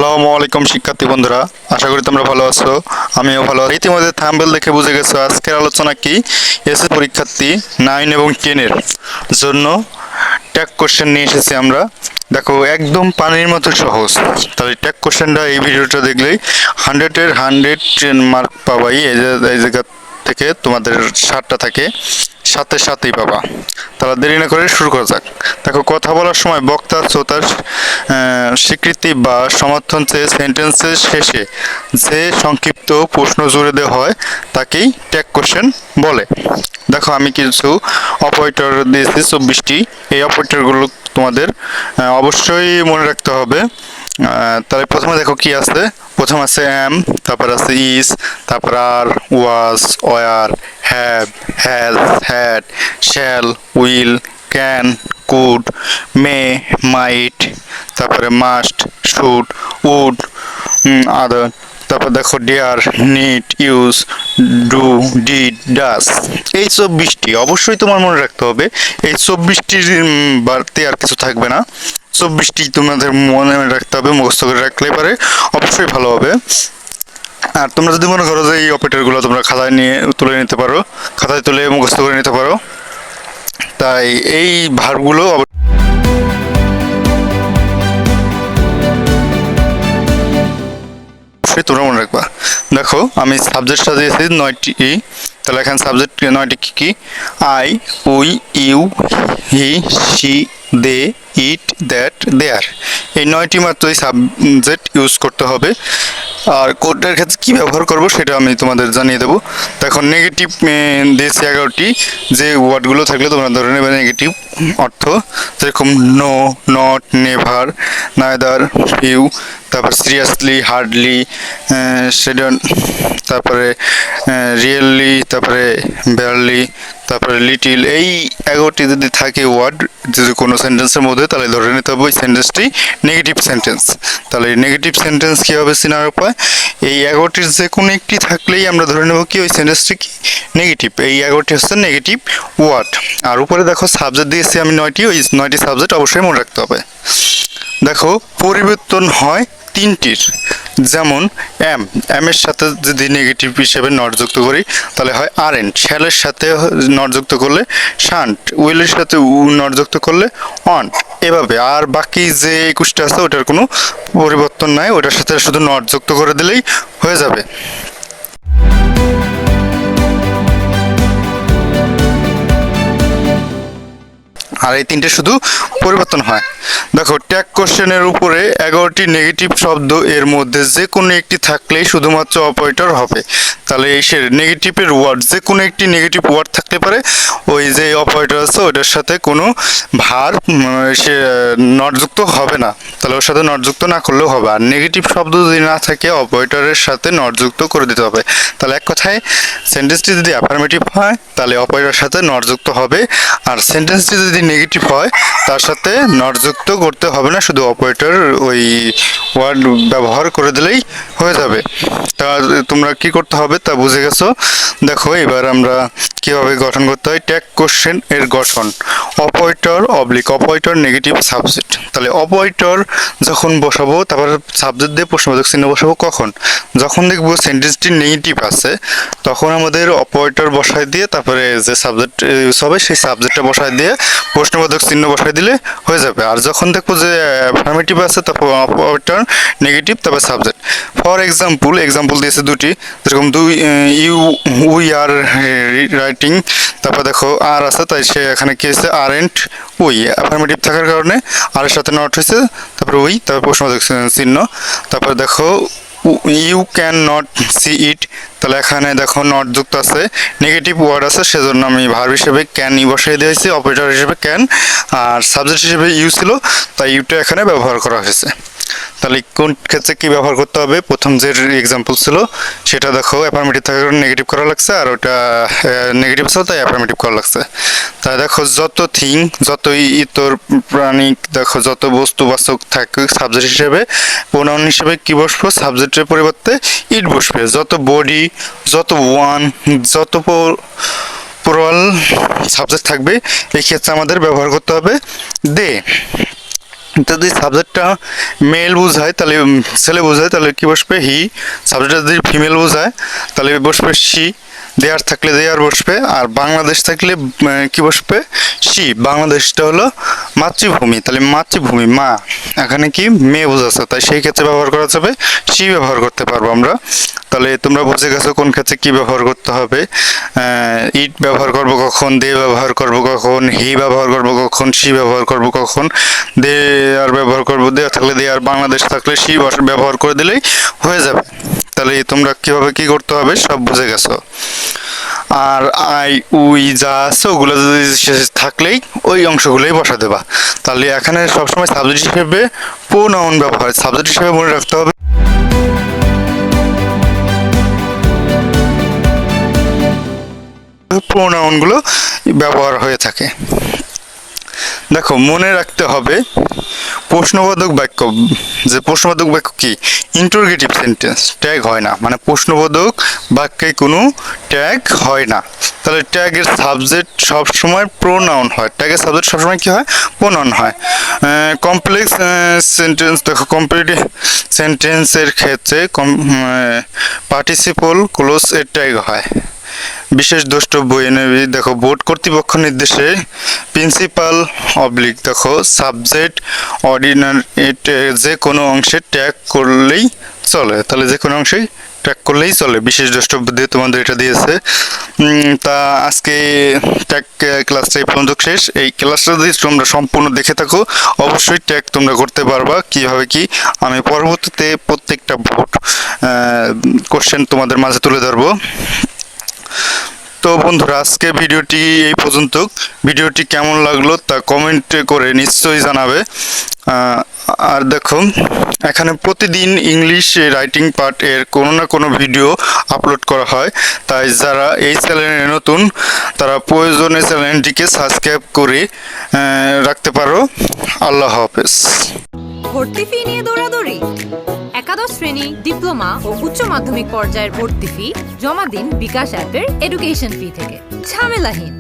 আসসালামু আলাইকুম শিক্ষার্থী বন্ধুরা, আশা করি তোমরা ভালো আছো। আমিও ভালো আছি। ইতিমধ্যে থাম্বনেল দেখে বুঝে গেছো আজকের আলোচনা কি। এসএসসি পরীক্ষার্থী 9 এবং 10 এর জন্য ট্যাগ কোশ্চেন নিয়ে এসেছি আমরা। দেখো একদম পানির মতো সহজ। তাহলে ট্যাগ কোশ্চেনটা এই ভিডিওটা দেখলেই 100-এর 100 মার্ক পাবাই। এই জায়গা থেকে তোমাদের 60টা থাকে, সাথেই পাবা। তাহলে দেরি না করে শুরু করা যাক। দেখো, কথা বলার সময় বক্তা শ্রোতার স্বীকৃতি বা সমর্থন চেয়ে সেন্টেন্সের শেষে যে সংক্ষিপ্ত প্রশ্ন জুড়ে দেওয়া হয় তাকেই ট্যাগ কোশ্চেন বলে। দেখো, আমি কিছু অপারেটর দিয়েছি 24টি। এই অপারেটরগুলো তোমাদের অবশ্যই মনে রাখতে হবে। তাহলে প্রথমে দেখো কি আছে। প্রথম আছে এম, তারপর আছে ইজ, তারপর are, was, were, have, has, had, shall, will, can, could, may, might, তারপরে মাস্ট, শুড, উড, আদার। তারপর দেখো dare, need, use, do, did, does. এই 24টি অবশ্যই তোমার মনে রাখতে হবে। এই 24টির বাড়তি আর কিছু থাকবে না। 24টি তোমাদের মনে রাখতে হবে, মুখস্থ করে রাখলে পারে অবশ্যই ভালো হবে। আর তোমরা যদি মনে করো যে এই অপারেটরগুলো তোমরা খাতায় নিয়ে তুলে নিতে পারো, খাতায় তুলে মুখস্থ করে নিতে পারো, তাই এই ভার্বগুলো তোমরা মনে রাখবা। দেখো, আমি সাবজেক্ট সাজিয়েছি 9টি। তাহলে এখানে সাবজেক্ট 9টি কি কি? I, we, you, he, she, they, it, that, there. এই 9টি মাত্রই সাবজেক্ট ইউজ করতে হবে। আর কোডের ক্ষেত্রে কী ব্যবহার করব সেটা আমি তোমাদের জানিয়ে দেবো। দেখো, নেগেটিভ দিয়েছি 11টি। যে ওয়ার্ডগুলো থাকলে তোমরা ধরে নেবে নেগেটিভ অর্থ, যেরকম no, not, never, neither, few, তারপর সিরিয়াসলি, হার্ডলি, সেটা, তারপরে রিয়েলি, তারপরে বেয়ারলি, তারপরে লিটিল। এই 11টি যদি থাকে ওয়ার্ড যদি কোনো সেন্টেন্সের মধ্যে, তাহলে ধরে নিতে হবে ওই সেন্টেন্সটি নেগেটিভ সেন্টেন্স। তাহলে নেগেটিভ সেন্টেন্স কী হবে চেনার উপায়? এই 11টির যে কোনো একটি থাকলেই আমরা ধরে নেব কি ওই সেন্টেন্সটি কি নেগেটিভ। এই 11টি হচ্ছে নেগেটিভ ওয়ার্ড। আর উপরে দেখো সাবজেক্ট দিয়েছি আমি 9টি, ওই 9টি সাবজেক্ট অবশ্যই মনে রাখতে হবে। দেখো, পরিবর্তন হয় 3টির। যেমন এর সাথে যদি নেগেটিভ হিসেবে নট যুক্ত করি তাহলে হয় আরেন্ট, শ্যালের সাথে নট যুক্ত করলে শান্ট, উইলের সাথে নট যুক্ত করলে অন্ট, এভাবে। আর বাকি যে 21টা আছে ওটার কোনো পরিবর্তন নাই, ওটার সাথে শুধু নট যুক্ত করে দিলেই হয়ে যাবে। আর এই 3টে শুধু পরিবর্তন হয়। দেখো, ট্যাগ কোশ্চেনের উপরে 11টি নেগেটিভ শব্দ এর মধ্যে যে কোনো একটি থাকলেই শুধুমাত্র অপারেটর হবে। তাহলে এই নেগেটিভের ওয়ার্ড যে কোনো একটি নেগেটিভ ওয়ার্ড থাকতে পারে, ওই যে অপারেটর আছে ওটার সাথে কোনো ভার সে নটযুক্ত হবে না। তাহলে ওর সাথে নটযুক্ত না করলেও হবে। আর নেগেটিভ শব্দ যদি না থাকে অপারেটরের সাথে নটযুক্ত করে দিতে হবে। তাহলে এক কথায় সেন্টেন্সটি যদি অ্যাফার্মেটিভ হয় তাহলে অপারেটরের সাথে নটযুক্ত হবে, আর সেন্টেন্সটি যদি নেগেটিভ হয় তার সাথে নটযুক্ত করতে হবে না, শুধু অপারেটর ওই ওয়ার্ড ব্যবহার করে দিলেই হয়ে যাবে। তা তোমরা কি করতে হবে তা বুঝে গেছো। দেখো, এবার আমরা কীভাবে গঠন করতে হয় ট্যাগ কোশ্চেন এর গঠন। Operator operator negative subject. তাহলে অপারেটর যখন বসাবো তারপর সাবজেক্ট দিয়ে প্রশ্নবোধক চিহ্ন বসাবো কখন? যখন দেখবো সেন্টেন্সটি নেগেটিভ আছে তখন আমাদের অপারেটর বসায় দিয়ে তারপরে যে সাবজেক্ট ইউজ হবে সেই সাবজেক্টটা বসায় দিয়ে প্রশ্নবোধক চিহ্ন বসায় দিলে হয়ে যাবে। আর যখন দেখবো যে অ্যাফার্মেটিভ আছে তারপর অপারেটর নেগেটিভ তারপর সাবজেক্ট। ফর এক্সাম্পল দিয়েছে 2টি, যেরকম উই আর রাইটিং, তারপর দেখো আর আছে তাই সে এখানে কি হয়েছে আরেন্ট উই, অ্যাফার্মেটিভ থাকার কারণে আর এর সাথে নট হয়েছে, তারপর উই, তারপর প্রশ্নবোধক চিহ্ন। তারপর দেখো ইউ ক্যান নট সি ইট, তাহলে এখানে দেখো নট যুক্ত আছে, নেগেটিভ ওয়ার্ড আছে, সেজন্য আমি ভার্ব হিসেবে ক্যান বসিয়ে দিয়েছি, অপারেটর হিসেবে ক্যান, আর সাবজেক্ট হিসেবে ইউ ছিল তাই ইউটা এখানে ব্যবহার করা হয়েছে। তাহলে কোন ক্ষেত্রে কি ব্যবহার করতে হবে? প্রথম যে এক্সাম্পল ছিল সেটা দেখো অ্যাফার্মেটিভ থাকার কারণে নেগেটিভ করা লাগছে, আর ওটা নেগেটিভ ছিল তাই অ্যাফার্মেটিভ করা লাগছে। তাই দেখো, যত যতই ইতর প্রাণী, দেখো যত বস্তুবাচক থাকে সাবজেক্ট হিসেবে প্রোনাউন হিসেবে কি বসবো? সাবজেক্টের পরিবর্তে ইট বসবে। যত বডি, যত ওয়ান, যত প্লুরাল সাবজেক্ট থাকবে এই ক্ষেত্রে আমাদের ব্যবহার করতে হবে দে। যদি সাবজেক্টটা মেল বোঝায় তাহলে ছেলে বোঝায় তাহলে কি বসবে হি, সাবজেক্টটা যদি ফিমেল বোঝায় তাহলে বসবে সি, দেয়ার থাকলে দেয়ার বসবে, আর বাংলাদেশ থাকলে কি বসবে সি। বাংলাদেশটা হলো মাতৃভূমি, তাহলে মাতৃভূমি মা, এখানে কি মেয়ে বোঝাচ্ছে, তাই সেই ক্ষেত্রে ব্যবহার করা যাবে সি ব্যবহার করতে পারবো আমরা। তাহলে তোমরা বুঝে গেছো কোন ক্ষেত্রে কি ব্যবহার করতে হবে। ইট ব্যবহার করব কখন, দে ব্যবহার করব কখন, হি ব্যবহার করব কখন, সি ব্যবহার করব কখন, দে আর ব্যবহার করব, দেয়া থাকলে দে, আর বাংলাদেশ থাকলে সি ব্যবহার করে দিলেই হয়ে যাবে। তাহলে তোমরা কিভাবে কি করতে হবে সব বুঝে গেছো। আর আই উই যা আছে ওগুলো যদি শেষে থাকলেই ওই অংশগুলোই বসা দেবা। তাহলে এখানে সবসময় সাবজেক্ট হিসেবে প্রোনাউন ব্যবহার, সাবজেক্ট হিসেবে মনে রাখতে হবে প্রোনাউনগুলো ব্যবহার হয়ে থাকে। দেখো মনে রাখতে হবে প্রশ্নবোধক বাক্য, যে প্রশ্নবোধক বাক্য কি ইন্টারোগেটিভ সেন্টেন্স, ট্যাগ হয় না, মানে প্রশ্নবোধক বাক্যে কোনো ট্যাগ হয় না। তাহলে ট্যাগের সাবজেক্ট সবসময় প্রোনাউন হয়, ট্যাগের সাবজেক্ট সবসময় কি হয় প্রোনাউন হয়। কমপ্লেক্স সেন্টেন্স, দেখো কমপ্লিট সেন্টেন্সের ক্ষেত্রে পার্টিসিপল ক্লোজ এর ট্যাগ হয়। বিশেষ দ্রষ্টব্য এনে দেখো বোর্ড কর্তৃপক্ষ নির্দেশে প্রিন্সিপাল অবলিক দেখো সাবজেক্ট অর্ডিনারি যে কোনো অংশে ট্যাগ করলেই চলে, তাহলে যে কোনো অংশেই ট্যাগ করলেই চলে। বিশেষ দ্রষ্টব্য দিয়ে তোমাদের এটা দিয়েছে। তা আজকে ট্যাগ ক্লাসটা এই পর্যন্ত শেষ। এই ক্লাসটা যদি তোমরা সম্পূর্ণ দেখে থাকো অবশ্যই ট্যাগ তোমরা করতে পারবা। কিভাবে কি আমি পরবর্তীতে প্রত্যেকটা বোর্ড কোশ্চেন তোমাদের মাঝে তুলে ধরবো। তো বন্ধুরা আজকে ভিডিওটি এই পর্যন্ত। ভিডিওটি কেমন লাগলো তা কমেন্ট করে নিশ্চয়ই জানাবে। আর দেখো এখানে প্রতিদিন ইংলিশ রাইটিং পার্ট এর কোনো না কোনো ভিডিও আপলোড করা হয়, তাই যারা এই চ্যানেলে নতুন তারা প্রয়োজনে চ্যানেলটিকে সাবস্ক্রাইব করে রাখতে পারো। আল্লাহ হাফেজ। ভর্তি ফি নিয়ে দৌড়াদৌড়ি? একাদশ শ্রেণী, ডিপ্লোমা ও উচ্চ মাধ্যমিক পর্যায়ের ভর্তি ফি জমা দিন বিকাশ অ্যাপের এডুকেশন ফি থেকে, ঝামেলাহীন।